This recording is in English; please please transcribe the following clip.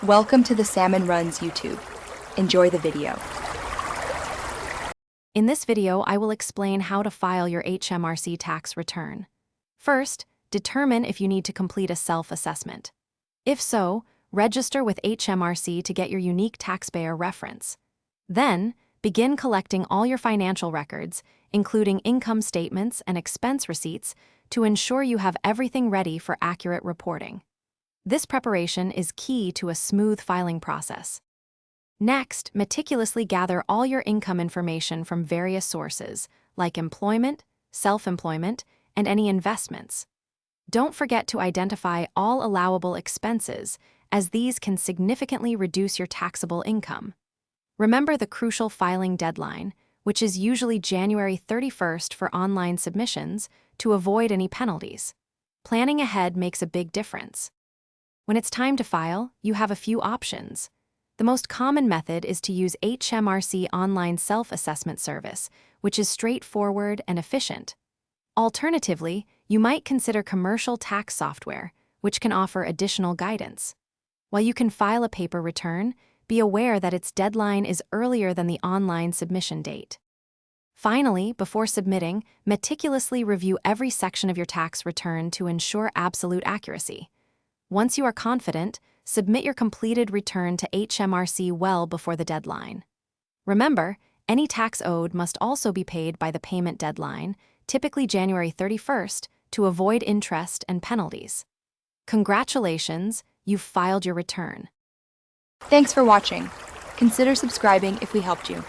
Welcome to the Salmon Runs YouTube. Enjoy the video. In this video, I will explain how to file your HMRC tax return. First, determine if you need to complete a self-assessment. If so, register with HMRC to get your unique taxpayer reference. Then, begin collecting all your financial records, including income statements and expense receipts, to ensure you have everything ready for accurate reporting. This preparation is key to a smooth filing process. Next, meticulously gather all your income information from various sources, like employment, self-employment, and any investments. Don't forget to identify all allowable expenses, as these can significantly reduce your taxable income. Remember the crucial filing deadline, which is usually January 31st for online submissions, to avoid any penalties. Planning ahead makes a big difference. When it's time to file, you have a few options. The most common method is to use HMRC Online Self-Assessment Service, which is straightforward and efficient. Alternatively, you might consider commercial tax software, which can offer additional guidance. While you can file a paper return, be aware that its deadline is earlier than the online submission date. Finally, before submitting, meticulously review every section of your tax return to ensure absolute accuracy. Once you are confident, submit your completed return to HMRC well before the deadline. Remember, any tax owed must also be paid by the payment deadline, typically January 31st, to avoid interest and penalties. Congratulations, you've filed your return. Thanks for watching. Consider subscribing if we helped you.